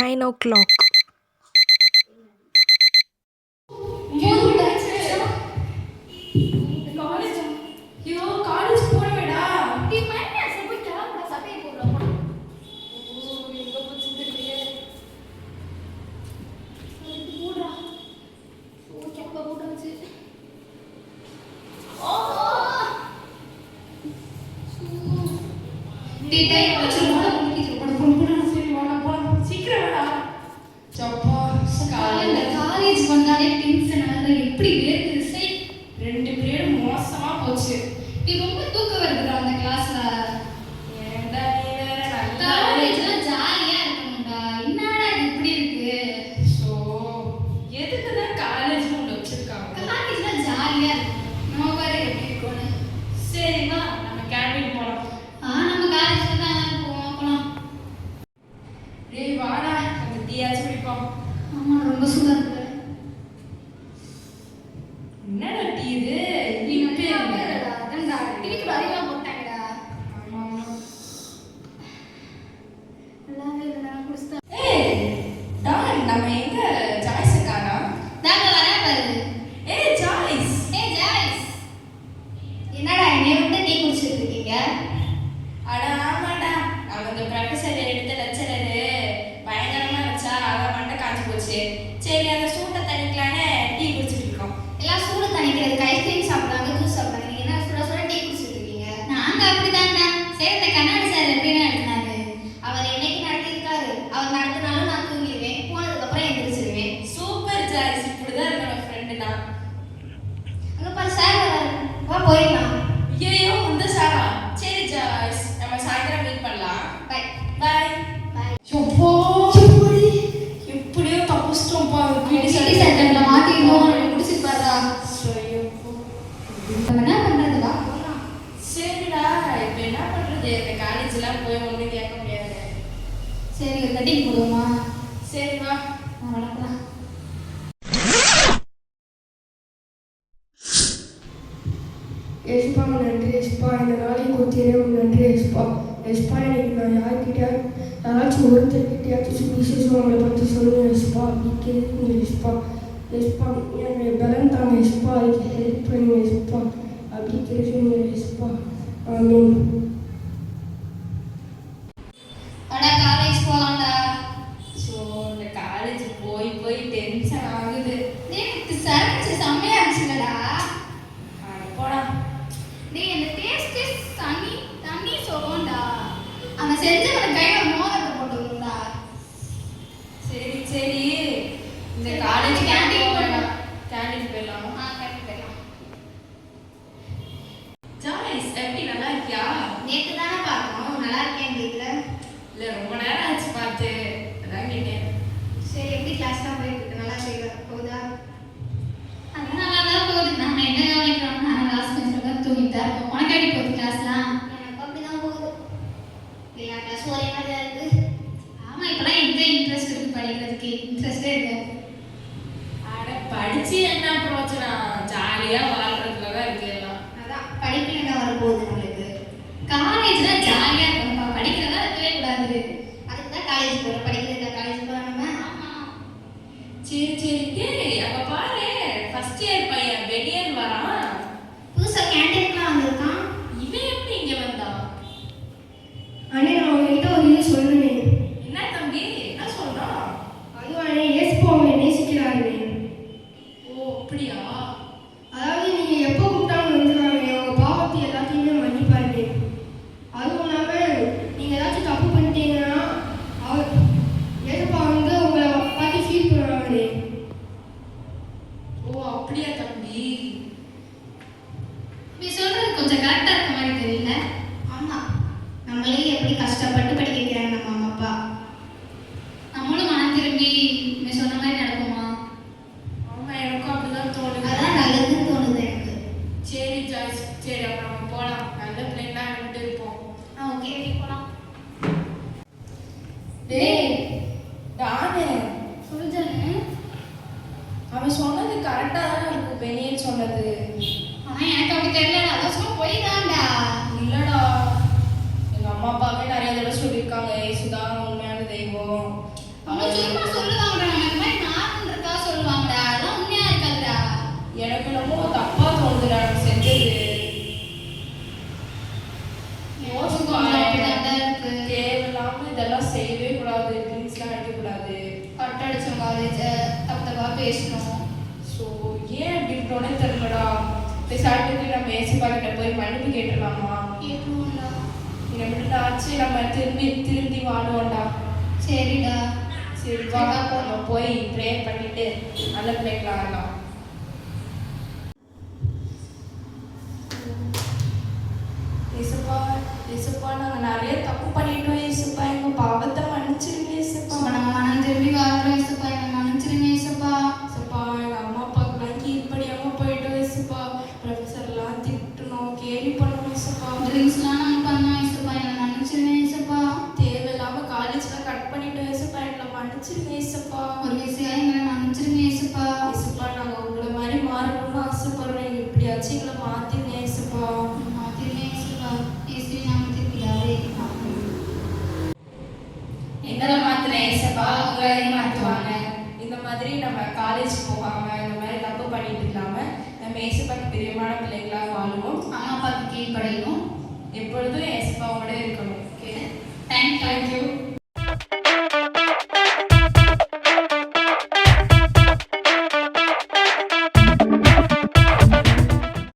9 o'clock. College வந்தாலே tension ஆகுது. எப்படி வேர்க்குது சை. 2 பீரியட் மோசமா போச்சு. நீ ரொம்ப தூக்கம் வருதுடா அந்த கிளாஸ்ல. ஏன்டா நீ வேற நல்லா காலேஜ்ல ஜாலியா இருக்கணும்டா. என்னடா இப்படி இருக்கு? சோ எதுக்கு தான் காலேஜ்ல உள்ள வச்சிருக்காங்க? காலேஜ்ல ஜாலியா இருக்கணும். நம்ம வேற எப்படி இருக்கோன்னு. சரி வா நம்ம கேண்டீன் போலாம். நம்ம காலேஜ்ல தான் போலாம். டேய் வாடா அந்த டீயாச்சு குடிப்போம். ஆமா ரொம்ப சூடா இருக்கு. என்னடா டீ இது? இப்பே இல்லடா. அடடா டீக்கு வரியா போட்டாங்கடா. ஆமா எல்லாமே நான் குடிச்சா. ஏய் டான் நம்ம எங்க ஜாய்ஸ் காணா? நாங்க வரேன் பாரு. ஏய் ஜாய்ஸ். என்னடா என்னைய விட்டு டீ குடிச்சிட்டு இருக்கீங்க? அட ஆமாடா. அவங்க ப்ரொஃபசர் எடுத்த லெக்சரர் பயங்கரமா வச்சா அவ மண்டை காஞ்சு போச்சு. சரி அந்த சூட்டை தணிக்கலான்னு டீ குடிச்சிட்டு இருக்கோம். எல்லாம் சூடு தணிக்கிறதுக்கு ஐஸ்கிரீம் சாப்பிடுறாங்க, ஜூஸ் சாப்பிடுறாங்க. நீங்க என்ன சுட டீ குடிச்சிட்டு இருக்கீங்க? நாங்க அப்படிதான்டா. சரி இந்த கண்ணாடி சார் எப்படின்னு நடத்தினாரு? அவர் என்னைக்கு நடத்திருக்காரு. அவர் நடத்தினாலும் நான் தூங்கிடுவேன். போனதுக்கு அப்புறம் எந்திரிச்சிருவேன். Super Joyce. இப்படிதான் இருக்கணும் ஃப்ரெண்டுனா. அங்க பாரு சார் வா போயிடலாம். ஐயோ இந்த சாரா. சரி ஜாய்ஸ் நம்ம சாயந்தரம் மீட் பண்ணலாம். Bye bye bye. எப்போ எப்படியோ தப்பிச்சிட்டோம்ப்பா. பிடி சென்டர்ல மாட்டிட்டோம். குடிச்சு பாருடா. நம்ம என்ன பண்றது வா போலாம். சரிடா இப்போ என்ன பண்றது? இந்த காலேஜ்லாம் போய் ஒன்றும் கேட்க முடியாது. சரி ஒரு கட்டிங் போடுவோமா? சரி வா வணக்கம். எஸ்பா நன்றி எஸ்பா. இந்த நாளை கொடுத்தீரே நன்றி எஸ்பா. எஸ்பா எனக்கு நான் யார்கிட்டயா யாராச்சும் ஒருத்தர்கிட்டயாச்சும் விசேஷம் அவங்களை பற்றி சொல்லுங்கள் எஸ்பா. அப்படி கேட்குங்க எஸ்பா. எஸ்பா என்னுடைய பலன் தாங்க எஸ்பா. அதுக்கு ஹெல்ப் பண்ணுங்க எஸ்பா. அப்படி கேட்குங்க எஸ்பா. ஆமீன். அட காலேஜ் போலாம்டா. ஸோ இந்த காலேஜ் போய் போய் டென்ஷன் ஆகுது. எனக்கு சரக்கு செம்மையா இருந்துச்சுலடா. போடா. டேய் அந்த டேஸ்ட் தண்ணி சொல்லும்டா. அவன் செஞ்சவன கையில மோதிரத்தை போட்டுருந்தா. சரி சரி இந்த காலேஜ் கேண்டீன் போயிடலாம். கேண்டீன் போயிடலாம். கேண்டீன் போயிடலாம். ஜாய்ஸ் எப்படி நல்லா இருக்கியா? நேற்று தானே பார்த்தோம். நல்லா இருக்கேன் வீட்டில். இல்லை ரொம்ப நேரம் ஆச்சு பார்த்து, அதான் கேட்டேன். சரி எப்படி கிளாஸ்லாம் போயிட்டு இருக்கு? நல்லா போகுதா? அது நல்லா தான் போகுது. நம்ம என்ன கவனிக்கிறோம்? நான் கிளாஸ் கொஞ்சம் தூங்கிட்டு தான் இருக்கோம். உனக்கு எப்படி போகுது கிளாஸ்லாம்? எனக்கு அப்படி தான் போகுது. எல்லா கிளாஸும் ஒரே மாதிரி தான் இருக்கு. ஆமாம் இப்போலாம் எந்த இன்ட்ரெஸ்ட் இருக்குது படிக்கிறதுக்கு? இன்ட்ரெஸ்டே இருக்கு. அட படிச்சு என்ன பிரயோஜனம்? ஜாலியாக வாழ்றதுல தான் இருக்கு எல்லாம். அதான் படிப்பில் என்ன வரப்போகுது நம்மளுக்கு? காலேஜில் ஜாலியாக இருக்கணும்ப்பா. படிக்கிறதா இருக்கவே கூடாது. அதுக்கு தான் காலேஜ் போகிறோம். படிக்கிறதுக்கு காலேஜ் போகிறோம் நம்ம. ஆமாம் சரி சரி. டேய் அங்கே பாரு ஃபர்ஸ்ட் இயர் பையன் வெளியேன்னு வரான். புதுசாக கேண்டீன்லாம் வந்திருக்கான். இவன் எப்படி இங்கே வந்தான்? அண்ணே நான் உங்ககிட்ட ஒரு இது சொல்லணுமே. என்ன தம்பி என்ன சொல்கிறான்? அதுவும் அண்ணே எஸ்பா அவங்களை நேசிக்கிறாருண்ணே. ஓ அப்படியா? அதாவது நீங்கள் எப்போ கூப்பிட்டாலும் வந்துடுவாங்க. அவங்க பாவத்தை எல்லாத்தையுமே மன்னிப்பாருண்ணே. அதுவும் இல்லாமல் நீங்கள் ஏதாச்சும் தப்பு பண்ணிட்டீங்கன்னா அவர் எதுப்பா வந்து உங்களை பார்த்து ஃபீல் பண்ணுவாங்கண்ணே. ஓ அப்படியா தம்பி? நீ சொல்கிறது கொஞ்சம் கரெக்டாக இருக்க மாதிரி தெரியல. ஆமாம் நம்மளே எப்படி கஷ்டப்பட்டு படிக்க வைக்கிறாங்க நம்ம அம்மா அப்பா. நம்மளும் மனம் திரும்பி நீ சொன்ன மாதிரி நடக்குமா? ஆமாம் எனக்கும் அப்படிதான் தோணுது. அதான் நல்லதுன்னு தோணுது எனக்கு. சரி ஜாய்ஸ் சரி அப்போ நம்ம போகலாம். நல்ல பிள்ளைங்களாம் விட்டு இருப்போம். ஓகே போகலாம். டேய் டானு சொல்லுதானே அவன் சொன்னது கரெக்டாக தானே இருக்கும். பெனியன் சொன்னது. ஆனால் எனக்கு அப்படி தெரியல. அதான் சும்மா போய் தான்டா. இல்லைடா எங்கள் அம்மா அப்பாவே நிறைய தடவை சொல்லியிருக்காங்க. ஏசுதான் உண்மையான தெய்வம். உங்க சும்மா சொல்லுவாங்கடா, நம்ம இந்த மாதிரி நார்மல் இருக்கா சொல்லுவாங்கடா, அதெல்லாம் உண்மையா இருக்காதுடா. எனக்கு என்னமோ தப்பா தோணுதுடா நம்ம செஞ்சது. யோசிச்சு கொஞ்சம் அப்படிதான்டா இருக்கு. தேவையில்லாம இதெல்லாம் செய்யவே கூடாது, ட்ரிங்க்ஸ்லாம் அடிக்கக்கூடாது. கட் அடிச்சோம் காலேஜை, தப்பு தப்பா பேசணும். ஸோ ஏன் அப்படி இருக்கோன்னே தெரியலடா. பேசாட்டுக்கு நம்ம ஏசிப்பா கிட்ட போய் மன்னிப்பு கேட்டுடலாமா? கேட்கணும்டா. இதை விட்டு ஆச்சு நம்ம திரும்பி வாழுவோம்டா. சரிடா. சரி வா நம்ம போய் ப்ரேயர் பண்ணிட்டு நல்ல பிள்ளைங்களா ஆகலாம். ஏசப்பா ஏசப்பா நாங்கள் நிறைய தப்பு பண்ணிட்டோம் ஏசப்பா, எங்கள் பாவத்தை மன்னிச்சிருங்க ஏசப்பா. அப்ப நம்ம மனம் திரும்பி வாழ்றோம் ஏசப்பா, என்னை மன்னிச்சிருங்க ஏசப்பா. ஏசப்பா எங்கள் அம்மா அப்பாவுக்குலாம் கீழ்ப்படியாமல் போயிட்டோம் ஏசப்பா. ப்ரொஃபஸர்லாம் திட்டணும், கேலி பண்ணணும் ஏசப்பா. ட்ரிங்க்ஸ்லாம் நம்ம பண்ணோம் ஏசப்பா, என்னை மன்னிச்சிருங்க ஏசப்பா. தேவையில்லாமல் காலேஜ்லாம் கட் பண்ணிட்டோம் ஏசப்பா, எங்களை மன்னிச்சிருங்க ஏசப்பா. ஒரு விஷயம் எங்களை மன்னிச்சிருங்க ஏசப்பா. ஏசப்பா நாங்கள் உங்களை மாதிரி மாறணும்னு ஆசைப்படுறோம், எங்க எப்படியாச்சும் எங்களை மாற்றிங்க ஏசப்பா. மாத்திருங்க ஏசப்பா. இயேசுவின் நாமத்தில் பிதாவே, ஆமென். எங்களை மாற்றின ஏசப்பா உங்களையும் மாற்றுவாங்க. இந்த மாதிரி நம்ம காலேஜ் போகாமல் இந்த மாதிரி தப்பு பண்ணிட்டு இல்லாமல் நம்ம ஏசப்பாக்கு பிரியமான பிள்ளைகளாக வாழுவோம். அம்மா அப்பாவுக்கு கீழ்ப்படையணும். எப்பொழுதும் ஏசப்பாவோட இருக்கணும். Okay, thank you.